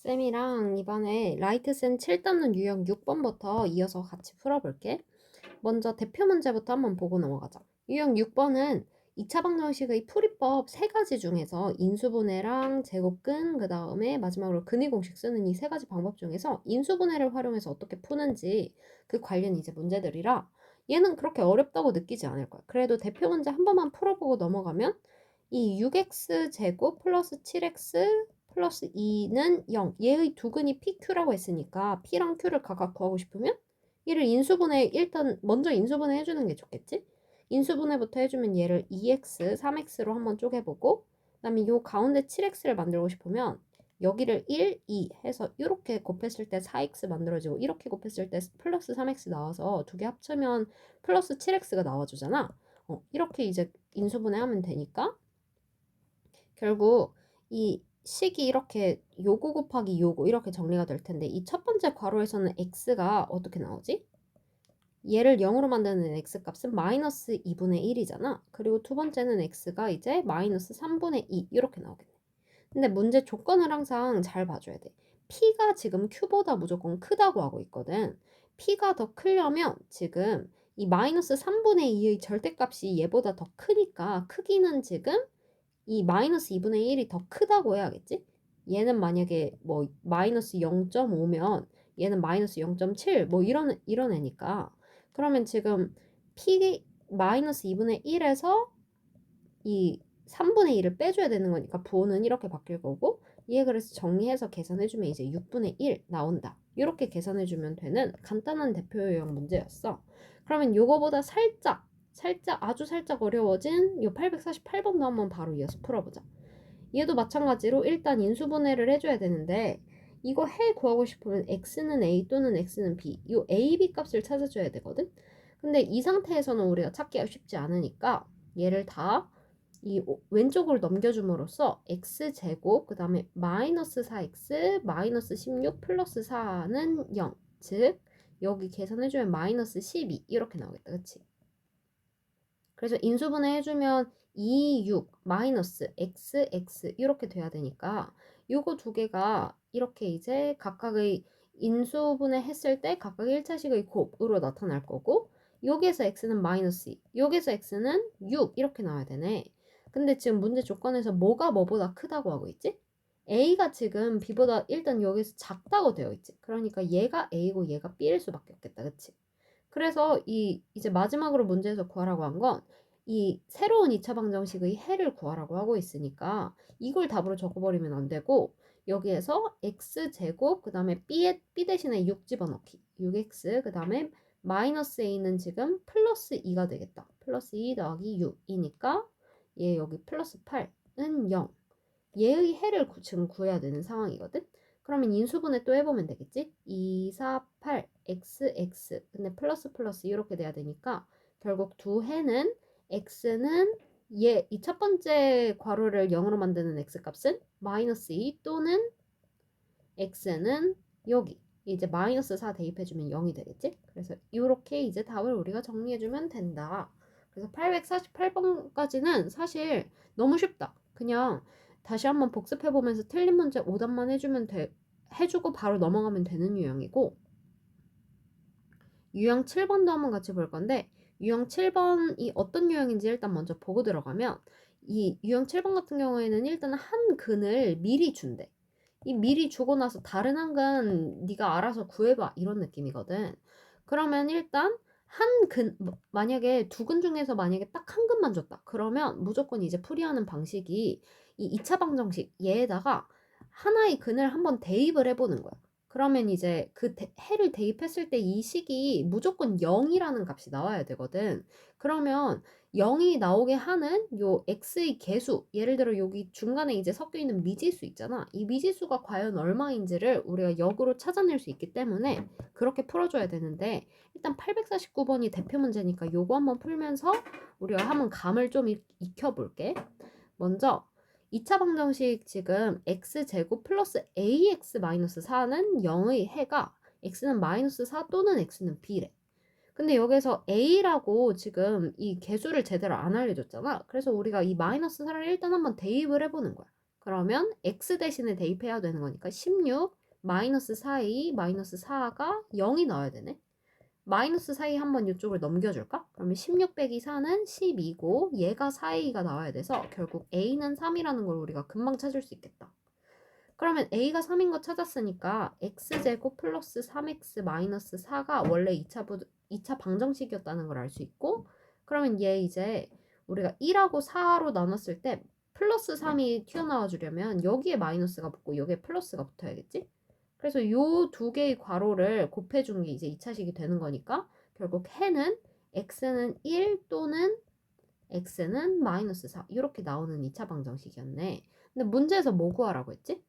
쌤이랑 이번에 라이트센 7단원 유형 6번부터 이어서 같이 풀어볼게. 먼저 대표 문제부터 한번 보고 넘어가자. 유형 6번은 2차 방정식의 풀이법 3가지 중에서 인수분해랑 제곱근, 그 다음에 마지막으로 근의 공식 쓰는 이 3가지 방법 중에서 인수분해를 활용해서 어떻게 푸는지 그 관련 이제 문제들이라 얘는 그렇게 어렵다고 느끼지 않을 거야. 그래도 대표 문제 한 번만 풀어보고 넘어가면 이 6x 제곱 플러스 7x 플러스 2는 0. 얘의 두근이 PQ라고 했으니까 P랑 Q를 각각 구하고 싶으면 얘를 인수분해 일단 먼저 인수분해 해주는 게 좋겠지? 인수분해부터 해주면 얘를 2x, 3x로 한번 쪼개보고 그다음에 요 가운데 7x를 만들고 싶으면 여기를 1, 2 해서 이렇게 곱했을 때 4x 만들어지고 이렇게 곱했을 때 플러스 3x 나와서 두 개 합치면 플러스 7x가 나와주잖아. 이렇게 이제 인수분해하면 되니까 결국 이 식이 이렇게 요거 곱하기 요거 이렇게 정리가 될 텐데 이 첫 번째 괄호에서는 x가 어떻게 나오지? 얘를 0으로 만드는 x값은 마이너스 2분의 1이잖아. 그리고 두 번째는 x가 이제 마이너스 3분의 2 이렇게 나오겠네. 근데 문제 조건을 항상 잘 봐줘야 돼. p가 지금 q보다 무조건 크다고 하고 있거든. p가 더 크려면 지금 이 마이너스 3분의 2의 절대값이 얘보다 더 크니까 크기는 지금 이 마이너스 2분의 1이 더 크다고 해야겠지? 얘는 만약에 뭐 마이너스 0.5면 얘는 마이너스 0.7 뭐 이런 애니까 그러면 지금 p 마이너스 2분의 1에서 이 3분의 1을 빼줘야 되는 거니까 부호는 이렇게 바뀔 거고 얘 그래서 정리해서 계산해주면 이제 6분의 1 나온다. 이렇게 계산해주면 되는 간단한 대표 유형 문제였어. 그러면 요거보다 살짝 아주 살짝 어려워진 요 848번도 한번 바로 이어서 풀어보자. 얘도 마찬가지로 일단 인수분해를 해줘야 되는데 이거 해 구하고 싶으면 x는 a 또는 x는 b 요 a, b 값을 찾아줘야 되거든. 근데 이 상태에서는 우리가 찾기가 쉽지 않으니까 얘를 다 이 왼쪽으로 넘겨줌으로써 x제곱 그 다음에 마이너스 4x 마이너스 16 플러스 4는 0. 즉 여기 계산해주면 마이너스 12 이렇게 나오겠다. 그치? 그래서 인수분해 해주면 2, 6, 마이너스 x, x 이렇게 돼야 되니까 요거 두 개가 이렇게 이제 각각의 인수분해 했을 때 각각 1차식의 곱으로 나타날 거고 여기에서 x는 마이너스 2, 여기에서 x는 6 이렇게 나와야 되네. 근데 지금 문제 조건에서 뭐가 뭐보다 크다고 하고 있지? a가 지금 b보다 일단 여기서 작다고 되어 있지. 그러니까 얘가 a고 얘가 b일 수밖에 없겠다. 그치? 그래서 이제 마지막으로 문제에서 구하라고 한 건 이 새로운 2차 방정식의 해를 구하라고 하고 있으니까 이걸 답으로 적어버리면 안 되고 여기에서 x제곱 그 다음에 b 대신에 6 집어넣기 6x 그 다음에 마이너스 a는 지금 플러스 2가 되겠다. 플러스 2 더하기 6이니까 얘 여기 플러스 8은 0. 얘의 해를 지금 구해야 되는 상황이거든. 그러면 인수분해 또 해보면 되겠지? 2, 4, 8, x, x. 근데 플러스 플러스 이렇게 돼야 되니까 결국 두 해는 x는 얘 이 첫 번째 괄호를 0으로 만드는 x값은 마이너스 2 또는 x는 여기 이제 마이너스 4 대입해주면 0이 되겠지? 그래서 이렇게 이제 답을 우리가 정리해주면 된다. 그래서 848번까지는 사실 너무 쉽다. 그냥 다시 한번 복습해보면서 틀린 문제 오답만 해주고 바로 넘어가면 되는 유형이고 유형 7번도 한번 같이 볼 건데 유형 7번이 어떤 유형인지 일단 먼저 보고 들어가면 이 유형 7번 같은 경우에는 일단 한 근을 미리 준대. 이 미리 주고 나서 다른 한 근 네가 알아서 구해봐 이런 느낌이거든. 그러면 일단 한 근 만약에 두 근 중에서 만약에 딱 한 근만 줬다. 그러면 무조건 이제 풀이하는 방식이 이 2차 방정식 얘에다가 하나의 근을 한번 대입을 해보는 거야. 그러면 이제 그 해를 대입했을 때 이 식이 무조건 0이라는 값이 나와야 되거든. 그러면 0이 나오게 하는 요 x의 개수, 예를 들어 여기 중간에 이제 섞여 있는 미지수 있잖아. 이 미지수가 과연 얼마인지를 우리가 역으로 찾아낼 수 있기 때문에 그렇게 풀어줘야 되는데 일단 849번이 대표 문제니까 요거 한번 풀면서 우리가 한번 감을 좀 익혀볼게. 먼저 2차 방정식 지금 x제곱 플러스 ax 마이너스 4는 0의 해가 x는 마이너스 4 또는 x는 b래. 근데 여기서 a라고 지금 이 개수를 제대로 안 알려줬잖아. 그래서 우리가 이 마이너스 4를 일단 한번 대입을 해보는 거야. 그러면 x 대신에 대입해야 되는 거니까 16 마이너스 4a 마이너스 4가 0이 나와야 되네. 마이너스 사이 한번 이쪽을 넘겨줄까? 그러면 16 빼기 4는 12고 얘가 4a가 나와야 돼서 결국 a는 3이라는 걸 우리가 금방 찾을 수 있겠다. 그러면 a가 3인 거 찾았으니까 x제곱 플러스 3x 마이너스 4가 원래 2차 방정식이었다는 걸 알 수 있고, 그러면 얘 이제 우리가 1하고 4로 나눴을 때 플러스 3이 튀어나와 주려면 여기에 마이너스가 붙고 여기에 플러스가 붙어야겠지? 그래서 요 두 개의 괄호를 곱해준 게 이제 2차식이 되는 거니까 결국 해는 x는 1 또는 x는 마이너스 4 이렇게 나오는 2차 방정식이었네. 근데 문제에서 뭐 구하라고 했지?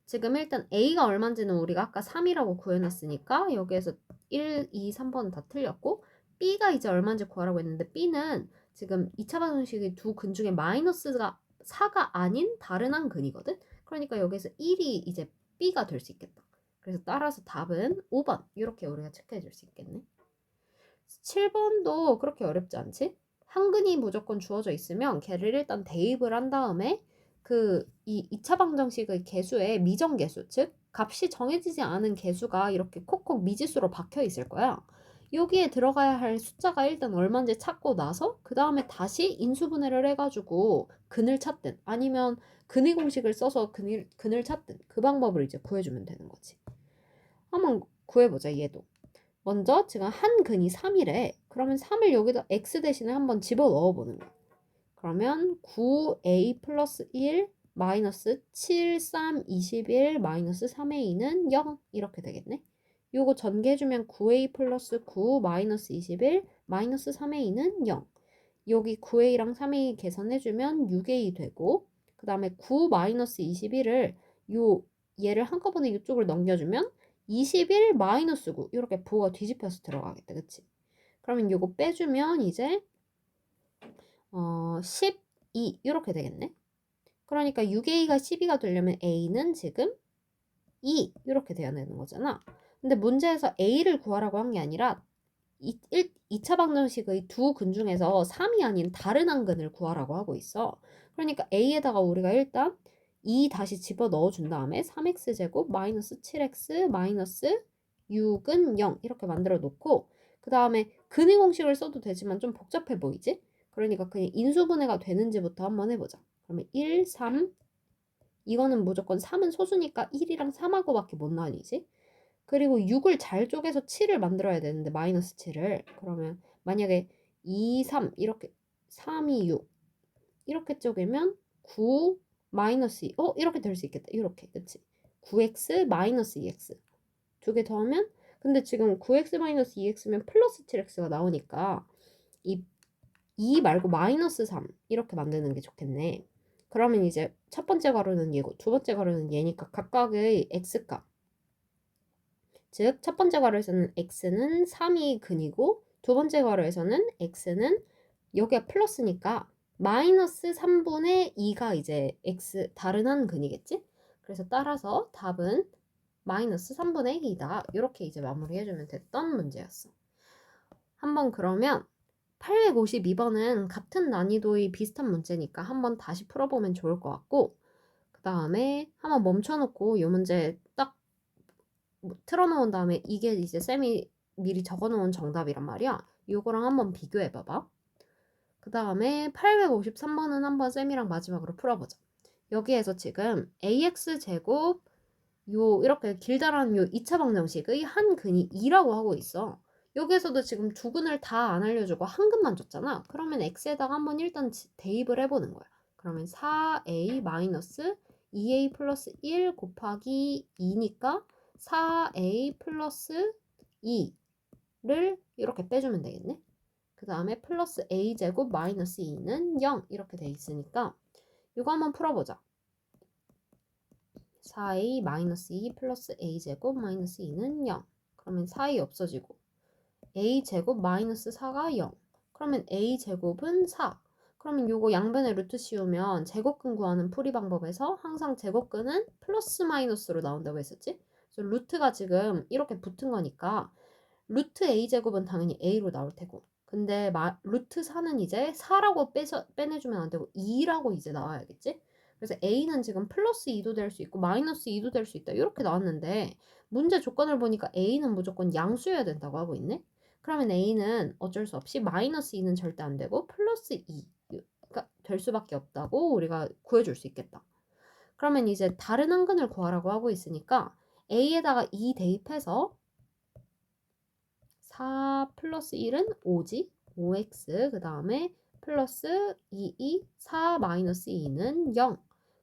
지금 일단 a가 얼마인지는 우리가 아까 3이라고 구해놨으니까 여기에서 1, 2, 3번은 다 틀렸고 b가 이제 얼마인지 구하라고 했는데 b는 지금 2차 방정식의 두 근 중에 마이너스가 4가 아닌 다른 한 근이거든? 그러니까 여기서 1이 이제 b가 될 수 있겠다. 그래서 따라서 답은 5번 이렇게 우리가 체크해 줄 수 있겠네. 7번도 그렇게 어렵지 않지? 한 근이 무조건 주어져 있으면 걔를 일단 대입을 한 다음에 이 2차 방정식의 개수의 미정계수, 즉 값이 정해지지 않은 개수가 이렇게 콕콕 미지수로 박혀 있을 거야. 여기에 들어가야 할 숫자가 일단 얼마인지 찾고 나서 그 다음에 다시 인수분해를 해가지고 근을 찾든 아니면 근의 공식을 써서 근을 찾든 그 방법을 이제 구해주면 되는 거지. 한번 구해보자 얘도. 먼저 지금 한 근이 3이래. 그러면 3을 여기다 x 대신에 한번 집어넣어 보는 거야. 그러면 9a 플러스 1 마이너스 7, 3, 21 마이너스 3a는 0 이렇게 되겠네. 요거 전개해주면 9a 플러스 9 마이너스 21 마이너스 3a는 0. 여기 9a랑 3a 계산해주면 6a 되고 그 다음에 9 마이너스 21을 얘를 한꺼번에 이쪽을 넘겨주면 21 마이너스 9 이렇게 부호가 뒤집혀서 들어가겠다. 그치? 그러면 요거 빼주면 이제 12 이렇게 되겠네. 그러니까 6a가 12가 되려면 a는 지금 2 이렇게 돼야 되는 거잖아. 근데 문제에서 a를 구하라고 한 게 아니라 2차 방정식의 두 근 중에서 3이 아닌 다른 한 근을 구하라고 하고 있어. 그러니까 a에다가 우리가 일단 2 다시 집어 넣어준 다음에 3x제곱 마이너스 7x 마이너스 6은 0 이렇게 만들어 놓고 그 다음에 근의 공식을 써도 되지만 좀 복잡해 보이지? 그러니까 그냥 인수분해가 되는지부터 한번 해보자. 그러면 1, 3 이거는 무조건 3은 소수니까 1이랑 3하고밖에 못 나뉘지? 그리고 6을 잘 쪼개서 7을 만들어야 되는데 마이너스 7을 그러면 만약에 2, 3 이렇게 3, 2, 6 이렇게 쪼개면 9 마이너스 2 이렇게 될 수 있겠다. 이렇게 그치? 9x 마이너스 2x 두 개 더하면 근데 지금 9x 마이너스 2x면 플러스 7x가 나오니까 이 2 말고 마이너스 3 이렇게 만드는 게 좋겠네. 그러면 이제 첫 번째 가로는 얘고 두 번째 가로는 얘니까 각각의 x값 즉 첫 번째 괄호에서는 x는 3이 근이고 두 번째 괄호에서는 x는 여기가 플러스니까 마이너스 3분의 2가 이제 x 다른 한 근이겠지? 그래서 따라서 답은 마이너스 3분의 2다. 이렇게 이제 마무리해주면 됐던 문제였어. 한번 그러면 852번은 같은 난이도의 비슷한 문제니까 한번 다시 풀어보면 좋을 것 같고 그 다음에 한번 멈춰놓고 이 문제 딱 틀어놓은 다음에 이게 이제 쌤이 미리 적어놓은 정답이란 말이야. 이거랑 한번 비교해봐봐. 그 다음에 853번은 한번 쌤이랑 마지막으로 풀어보자. 여기에서 지금 ax제곱 이렇게 길다란 2차 방정식의 한 근이 2라고 하고 있어. 여기에서도 지금 두 근을 다 안 알려주고 한 근만 줬잖아. 그러면 x에다가 한번 일단 대입을 해보는 거야. 그러면 4a 마이너스 2a 플러스 1 곱하기 2니까 4a 플러스 2를 이렇게 빼주면 되겠네. 그 다음에 플러스 a제곱 마이너스 2는 0 이렇게 돼 있으니까 이거 한번 풀어보자. 4a 마이너스 2 플러스 a제곱 마이너스 2는 0. 그러면 4a 없어지고 a제곱 마이너스 4가 0. 그러면 a제곱은 4. 그러면 요거 양변에 루트 씌우면 제곱근 구하는 풀이 방법에서 항상 제곱근은 플러스 마이너스로 나온다고 했었지? 그래서 루트가 지금 이렇게 붙은 거니까 루트 a제곱은 당연히 a로 나올 테고 근데 루트 4는 이제 4라고 빼내주면 안 되고 2라고 이제 나와야겠지? 그래서 a는 지금 플러스 2도 될 수 있고 마이너스 2도 될 수 있다. 이렇게 나왔는데 문제 조건을 보니까 a는 무조건 양수여야 된다고 하고 있네. 그러면 a는 어쩔 수 없이 마이너스 2는 절대 안 되고 플러스 2가 될 수밖에 없다고 우리가 구해줄 수 있겠다. 그러면 이제 다른 한근을 구하라고 하고 있으니까 a에다가 2 대입해서 4 플러스 1은 5지. 5x 그 다음에 플러스 4 마이너스 2는 0.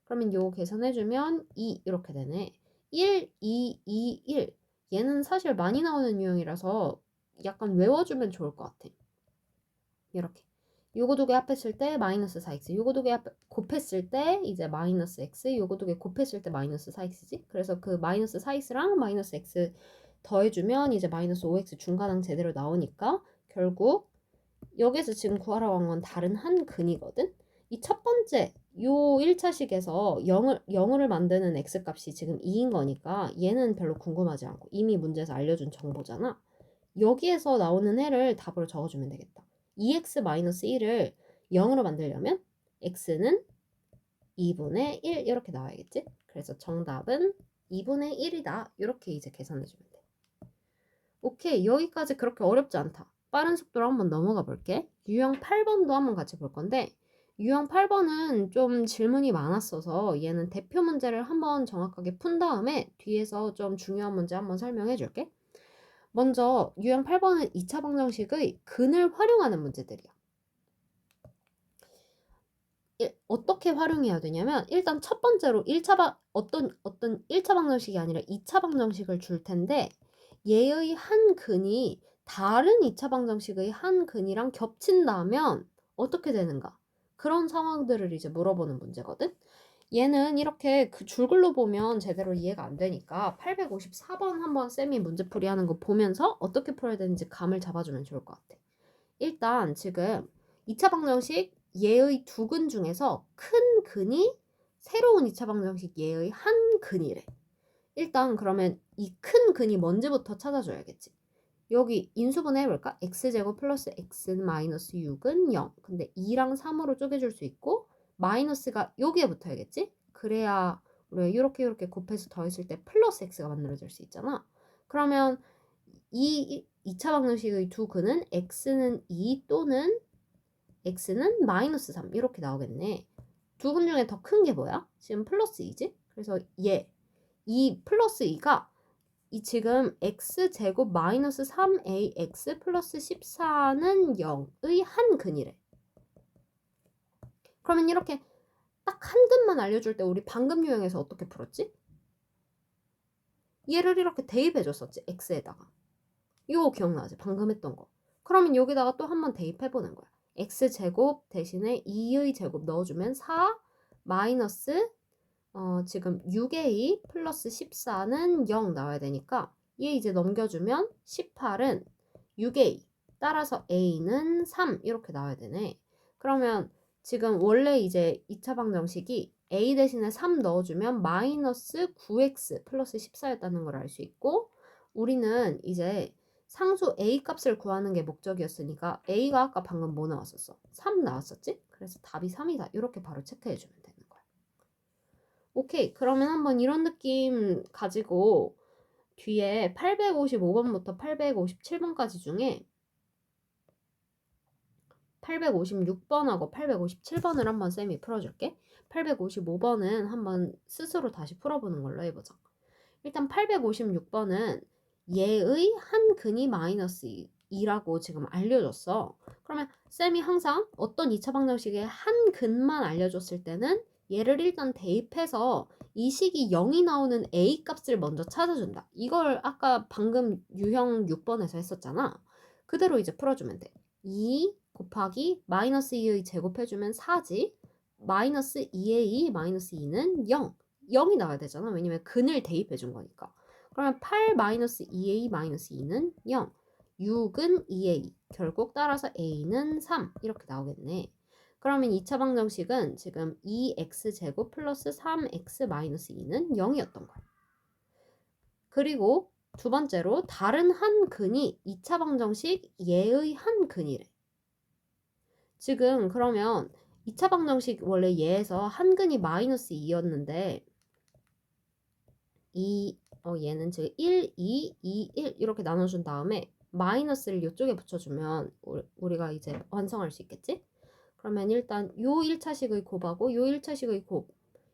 그러면 요거 계산해주면 2 이렇게 되네. 1, 2, 1. 얘는 사실 많이 나오는 유형이라서 약간 외워주면 좋을 것 같아. 이렇게. 요거 두 개 합했을 때 마이너스 4x. 요거 두 개 곱했을 때 이제 마이너스 x. 요거 두 개 곱했을 때 마이너스 4x지. 그래서 그 마이너스 4x랑 마이너스 x 더해주면 이제 마이너스 5x 중간항 제대로 나오니까 결국 여기서 지금 구하라고 한 건 다른 한 근이거든. 이 첫 번째 요 1차식에서 0을 만드는 x값이 지금 2인 거니까 얘는 별로 궁금하지 않고 이미 문제에서 알려준 정보잖아. 여기에서 나오는 해를 답으로 적어주면 되겠다. 2x-1을 0으로 만들려면 x는 2분의 1 이렇게 나와야겠지? 그래서 정답은 2분의 1이다. 이렇게 이제 계산해주면 돼. 오케이, 여기까지 그렇게 어렵지 않다. 빠른 속도로 한번 넘어가 볼게. 유형 8번도 한번 같이 볼 건데 유형 8번은 좀 질문이 많았어서 얘는 대표 문제를 한번 정확하게 푼 다음에 뒤에서 좀 중요한 문제 한번 설명해 줄게. 먼저 유형 8번은 2차 방정식의 근을 활용하는 문제들이야. 어떻게 활용해야 되냐면 일단 첫 번째로 1차 어떤 1차 방정식이 아니라 2차 방정식을 줄 텐데 얘의 한 근이 다른 2차 방정식의 한 근이랑 겹친다면 어떻게 되는가? 그런 상황들을 이제 물어보는 문제거든. 얘는 이렇게 그 줄글로 보면 제대로 이해가 안 되니까 854번 한번 쌤이 문제풀이 하는 거 보면서 어떻게 풀어야 되는지 감을 잡아주면 좋을 것 같아. 일단 지금 2차 방정식 얘의 두 근 중에서 큰 근이 새로운 2차 방정식 얘의 한 근이래. 일단 그러면 이 큰 근이 뭔지부터 찾아줘야겠지. 여기 인수분해 해볼까? x제곱 플러스 x 마이너스 6은 0. 근데 2랑 3으로 쪼개줄 수 있고 마이너스가 여기에 붙어야겠지? 그래야 우리가 이렇게 곱해서 더했을 때 플러스 x가 만들어질 수 있잖아. 그러면 이 2차 방정식의 두 근은 x는 2 또는 x는 마이너스 3 이렇게 나오겠네. 두 근 중에 더 큰 게 뭐야? 지금 플러스 2지? 그래서 이 플러스 2가 이 지금 x제곱 마이너스 3ax 플러스 14는 0의 한 근이래. 그러면 이렇게 딱 한 근만 알려줄 때 우리 방금 유형에서 어떻게 풀었지? 얘를 이렇게 대입해줬었지, x에다가. 이거 기억나지? 방금 했던 거. 그러면 여기다가 또 한 번 대입해보는 거야. x제곱 대신에 2의 제곱 넣어주면 4 마이너스 지금 6a 플러스 14는 0 나와야 되니까 얘 이제 넘겨주면 18은 6a 따라서 a는 3 이렇게 나와야 되네. 그러면 지금 원래 이제 2차 방정식이 a 대신에 3 넣어주면 마이너스 9x 플러스 14였다는 걸 알 수 있고 우리는 이제 상수 a 값을 구하는 게 목적이었으니까 a가 아까 방금 뭐 나왔었어? 3 나왔었지? 그래서 답이 3이다. 이렇게 바로 체크해주면 되는 거야. 오케이, 그러면 한번 이런 느낌 가지고 뒤에 855번부터 857번까지 중에 856번하고 857번을 한번 쌤이 풀어줄게. 855번은 한번 스스로 다시 풀어보는 걸로 해보자. 일단 856번은 얘의 한 근이 마이너스 2라고 지금 알려줬어. 그러면 쌤이 항상 어떤 2차 방정식의 한 근만 알려줬을 때는 얘를 일단 대입해서 이 식이 0이 나오는 a 값을 먼저 찾아준다. 이걸 아까 방금 유형 6번에서 했었잖아. 그대로 이제 풀어주면 돼. 2 곱하기 마이너스 2의 제곱해주면 4지. 마이너스 2a 마이너스 2는 0. 0이 나와야 되잖아. 왜냐면 근을 대입해 준 거니까. 그러면 8 마이너스 2a 마이너스 2는 0. 6은 2a. 결국 따라서 a는 3. 이렇게 나오겠네. 그러면 2차 방정식은 지금 2x제곱 플러스 3x 마이너스 2는 0이었던 거야. 그리고 두 번째로 다른 한 근이 2차 방정식 얘의 한 근이래. 지금 그러면 2차 방정식 원래 얘에서 한 근이 마이너스 2였는데 얘는 지금 1, 2, 2, 1 이렇게 나눠준 다음에 마이너스를 이쪽에 붙여주면 우리가 이제 완성할 수 있겠지? 그러면 일단 요 1차식의 곱하고 요 1차식의 곱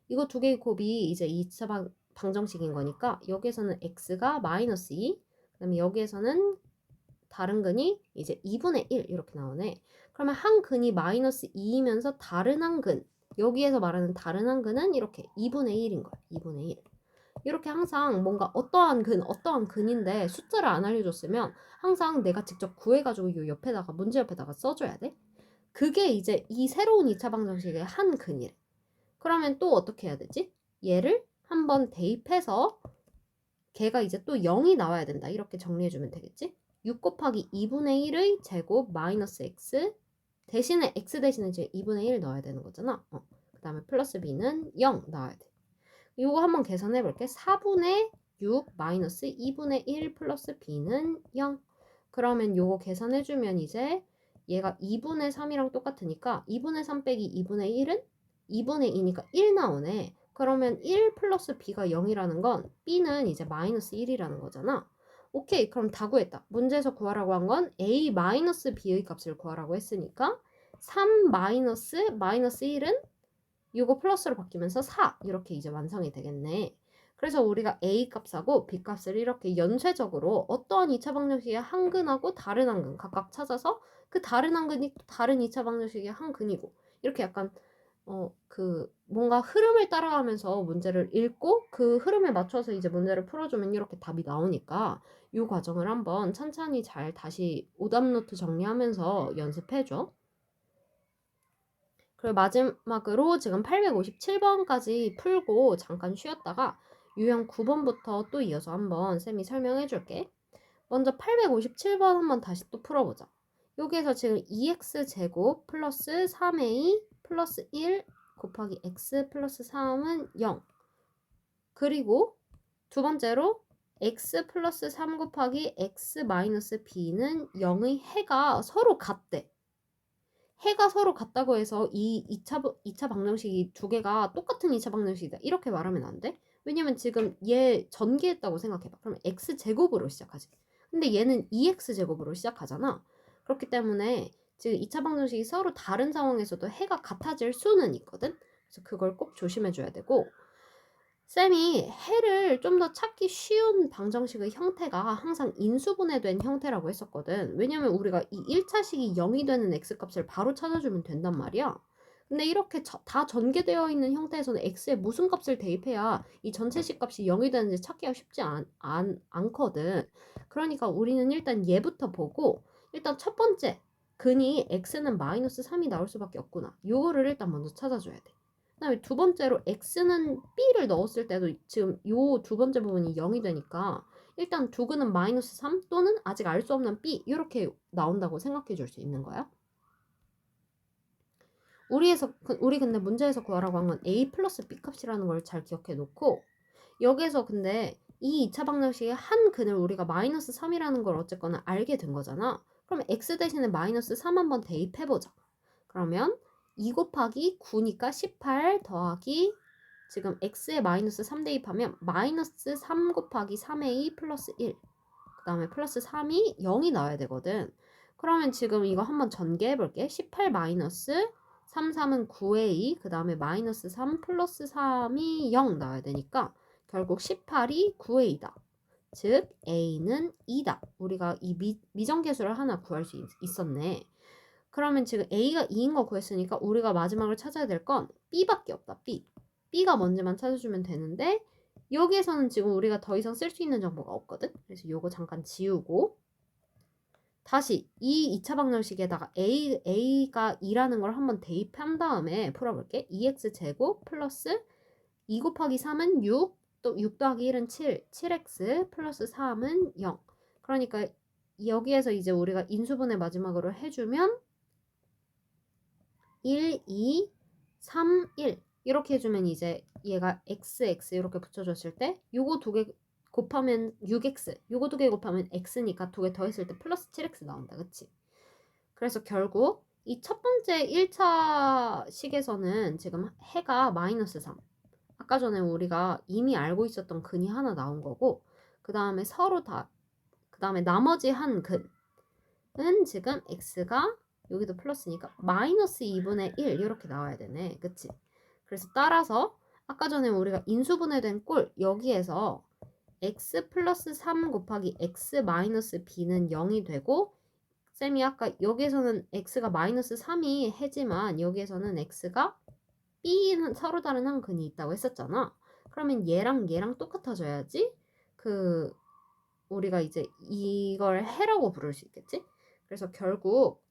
이거 두 개의 곱이 이제 2차 방정식인 거니까 여기에서는 x가 마이너스 2 그다음에 여기에서는 다른 근이 이제 2분의 1 이렇게 나오네. 그러면 한 근이 마이너스 2이면서 다른 한 근 여기에서 말하는 다른 한 근은 이렇게 2분의 1인 거야. 2분의 1. 이렇게 항상 뭔가 어떠한 근인데 숫자를 안 알려줬으면 항상 내가 직접 구해가지고 이 옆에다가 문제 옆에다가 써줘야 돼. 그게 이제 이 새로운 2차 방정식의 한 근이래. 그러면 또 어떻게 해야 되지? 얘를 한번 대입해서 걔가 이제 또 0이 나와야 된다. 이렇게 정리해주면 되겠지? 6 곱하기 2분의 1의 제곱 마이너스 x 대신에 x 대신에 이제 2분의 1 넣어야 되는 거잖아. 그 다음에 플러스 b는 0 나와야 돼. 이거 한번 계산해 볼게. 4분의 6 마이너스 2분의 1 플러스 b는 0. 그러면 요거 계산해주면 이제 얘가 2분의 3이랑 똑같으니까 2분의 3 빼기 2분의 1은 2분의 2니까 1 나오네. 그러면 1 플러스 b가 0이라는 건 b는 이제 마이너스 1이라는 거잖아. 오케이, 그럼 다 구했다. 문제에서 구하라고 한 건 a 마이너스 b의 값을 구하라고 했으니까 3 마이너스 1은 이거 플러스로 바뀌면서 4 이렇게 이제 완성이 되겠네. 그래서 우리가 a 값하고 b 값을 이렇게 연쇄적으로 어떠한 2차 방정식의 한 근하고 다른 한 근 각각 찾아서 그 다른 한 근이 또 다른 2차 방정식의 한 근이고 이렇게 약간 뭔가 흐름을 따라가면서 문제를 읽고 그 흐름에 맞춰서 이제 문제를 풀어주면 이렇게 답이 나오니까 이 과정을 한번 천천히 잘 다시 오답노트 정리하면서 연습해줘. 그리고 마지막으로 지금 857번까지 풀고 잠깐 쉬었다가 유형 9번부터 또 이어서 한번 쌤이 설명해 줄게. 먼저 857번 한번 다시 또 풀어보자. 여기에서 지금 2x제곱 플러스 3a 플러스 1 곱하기 x 플러스 3은 0. 그리고 두 번째로 x 플러스 3 곱하기 x 마이너스 b는 0의 해가 서로 같대. 해가 서로 같다고 해서 이 2차 방정식이 두 개가 똑같은 2차 방정식이다. 이렇게 말하면 안 돼. 왜냐면 지금 얘 전개했다고 생각해봐. 그러면 x제곱으로 시작하지. 근데 얘는 2x제곱으로 시작하잖아. 그렇기 때문에 지금 2차 방정식이 서로 다른 상황에서도 해가 같아질 수는 있거든. 그래서 그걸 꼭 조심해줘야 되고 쌤이 해를 좀 더 찾기 쉬운 방정식의 형태가 항상 인수분해된 형태라고 했었거든. 왜냐면 우리가 이 1차식이 0이 되는 x값을 바로 찾아주면 된단 말이야. 근데 이렇게 다 전개되어 있는 형태에서는 x에 무슨 값을 대입해야 이 전체식 값이 0이 되는지 찾기가 쉽지 않거든. 그러니까 우리는 일단 얘부터 보고 일단 첫 번째 근이 x는 마이너스 3이 나올 수밖에 없구나. 요거를 일단 먼저 찾아줘야 돼. 그다음에 두 번째로 x는 b를 넣었을 때도 지금 요 두 번째 부분이 0이 되니까 일단 두 근은 마이너스 3 또는 아직 알 수 없는 b 이렇게 나온다고 생각해 줄 수 있는 거야. 우리 근데 문제에서 구하라고 한 건 a 플러스 b 값이라는 걸 잘 기억해 놓고 여기에서 근데 이 2차 방정식의 한 근을 우리가 마이너스 3이라는 걸 어쨌거나 알게 된 거잖아. 그럼 x 대신에 마이너스 3 한번 대입해보자. 그러면 2 곱하기 9니까 18 더하기 지금 x에 마이너스 3 대입하면 마이너스 3 곱하기 3a 플러스 1. 그 다음에 플러스 3이 0이 나와야 되거든. 그러면 지금 이거 한번 전개해 볼게. 18 마이너스 3, 3은 9a 그 다음에 마이너스 3 플러스 3이 0 나와야 되니까 결국 18이 9a다. 즉 a는 2다. 우리가 이 미정계수를 하나 구할 수 있었네. 그러면 지금 a가 2인 거 구했으니까 우리가 마지막으로 찾아야 될 건 b밖에 없다. b가 뭔지만 찾아주면 되는데 여기에서는 지금 우리가 더 이상 쓸 수 있는 정보가 없거든. 그래서 요거 잠깐 지우고 다시 이 2차 방정식에다가 a가 2라는 걸 한번 대입한 다음에 풀어볼게. 2x제곱 플러스 2 곱하기 3은 6, 또 6 더하기 1은 7, 7x 플러스 3은 0. 그러니까 여기에서 이제 우리가 인수분해 마지막으로 해주면 1, 2, 3, 1 이렇게 해주면 이제 얘가 x 이렇게 붙여줬을 때 요거 두 개 곱하면 6x 요거 두 개 곱하면 x니까 두 개 더했을 때 플러스 7x 나온다. 그치? 그래서 결국 이 첫 번째 1차 식에서는 지금 해가 마이너스 3. 아까 전에 우리가 이미 알고 있었던 근이 하나 나온 거고, 그 다음에 그 다음에 나머지 한 근은 지금 x가 여기도 플러스니까 마이너스 2분의 1 이렇게 나와야 되네. 그치? 그래서 따라서 아까 전에 우리가 인수분해된 꼴 여기에서 x 플러스 3 곱하기 x 마이너스 b는 0이 되고, 쌤이 아까 여기에서는 x가 마이너스 3이 해지만 여기에서는 x가 b는 서로 다른 한 근이 있다고 했었잖아. 그러면 얘랑 얘랑 똑같아져야지 우리가 이제 이걸 해라고 부를 수 있겠지? 그래서 결국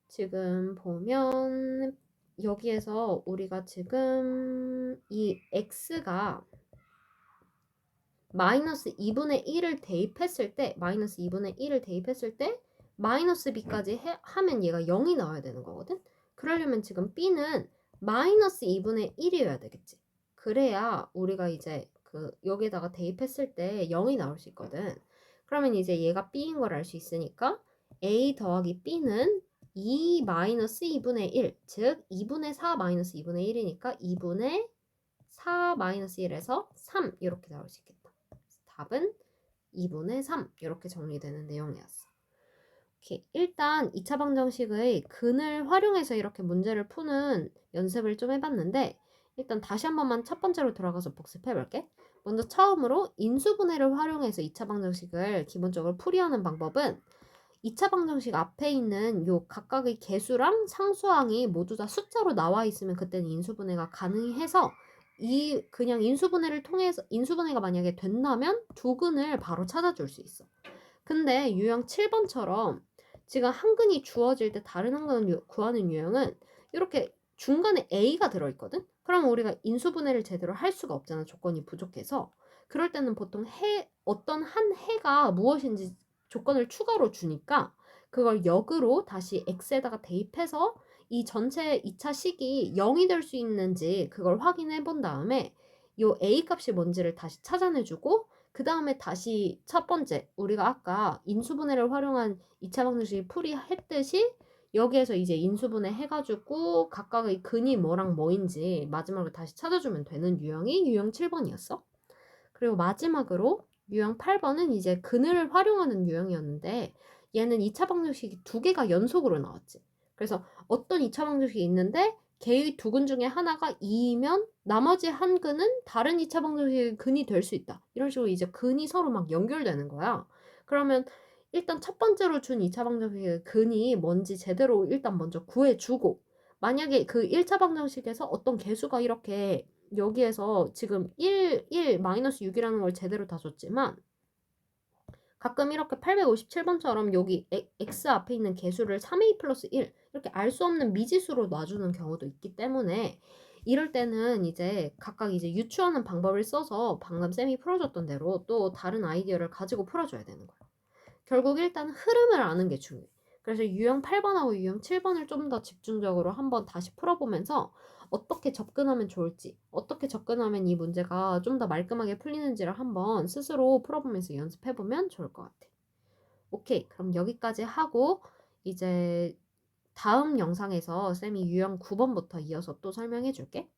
지금 보면 여기에서 우리가 지금 이 x가 마이너스 2분의 1을 대입했을 때 마이너스 b까지 하면 얘가 0이 나와야 되는 거거든? 그러려면 지금 b는 마이너스 2분의 1이어야 되겠지. 그래야 우리가 이제 여기에다가 대입했을 때 0이 나올 수 있거든. 그러면 이제 얘가 b인 걸 알 수 있으니까 a 더하기 b는 2 마이너스 2분의 1, 즉 2분의 4 마이너스 2분의 1이니까 2분의 4 마이너스 1에서 3 이렇게 나올 수 있겠다. 답은 2분의 3 이렇게 정리되는 내용이었어. 오케이. 일단 2차 방정식의 근을 활용해서 이렇게 문제를 푸는 연습을 좀 해봤는데, 일단 다시 한 번만 첫 번째로 돌아가서 복습해볼게. 먼저 처음으로 인수분해를 활용해서 2차 방정식을 기본적으로 풀이하는 방법은 2차 방정식 앞에 있는 요 각각의 개수랑 상수항이 모두 다 숫자로 나와 있으면 그때는 인수분해가 가능해서 그냥 인수분해를 통해서 인수분해가 만약에 된다면 두 근을 바로 찾아줄 수 있어. 근데 유형 7번처럼 지금 한 근이 주어질 때 다른 한 근을 구하는 유형은 이렇게 중간에 a가 들어있거든? 그럼 우리가 인수분해를 제대로 할 수가 없잖아. 조건이 부족해서. 그럴 때는 보통 어떤 한 해가 무엇인지 조건을 추가로 주니까 그걸 역으로 다시 x에다가 대입해서 이 전체 2차 식이 0이 될 수 있는지 그걸 확인해 본 다음에 요 a 값이 뭔지를 다시 찾아내주고, 그 다음에 다시 첫 번째 우리가 아까 인수분해를 활용한 2차 방정식 풀이했듯이 여기에서 이제 인수분해 해가지고 각각의 근이 뭐랑 뭐인지 마지막으로 다시 찾아주면 되는 유형이 유형 7번이었어. 그리고 마지막으로 유형 8번은 이제 근을 활용하는 유형이었는데, 얘는 2차 방정식이 두 개가 연속으로 나왔지. 그래서 어떤 2차 방정식이 있는데 걔의 두 근 중에 하나가 2이면 나머지 한 근은 다른 2차 방정식의 근이 될 수 있다. 이런 식으로 이제 근이 서로 막 연결되는 거야. 그러면 일단 첫 번째로 준 2차 방정식의 근이 뭔지 제대로 일단 먼저 구해주고, 만약에 그 1차 방정식에서 어떤 개수가 이렇게 여기에서 지금 1, 마이너스 6이라는 걸 제대로 다 줬지만 가끔 이렇게 857번처럼 여기 x 앞에 있는 개수를 3a 플러스 1 이렇게 알 수 없는 미지수로 놔주는 경우도 있기 때문에 이럴 때는 이제 각각 이제 유추하는 방법을 써서 방금 쌤이 풀어줬던 대로 또 다른 아이디어를 가지고 풀어줘야 되는 거야. 결국 일단 흐름을 아는 게 중요해. 그래서 유형 8번하고 유형 7번을 좀 더 집중적으로 한번 다시 풀어보면서 어떻게 접근하면 좋을지, 어떻게 접근하면 이 문제가 좀 더 말끔하게 풀리는지를 한번 스스로 풀어보면서 연습해보면 좋을 것 같아. 오케이, 그럼 여기까지 하고 이제 다음 영상에서 쌤이 유형 9번부터 이어서 또 설명해 줄게.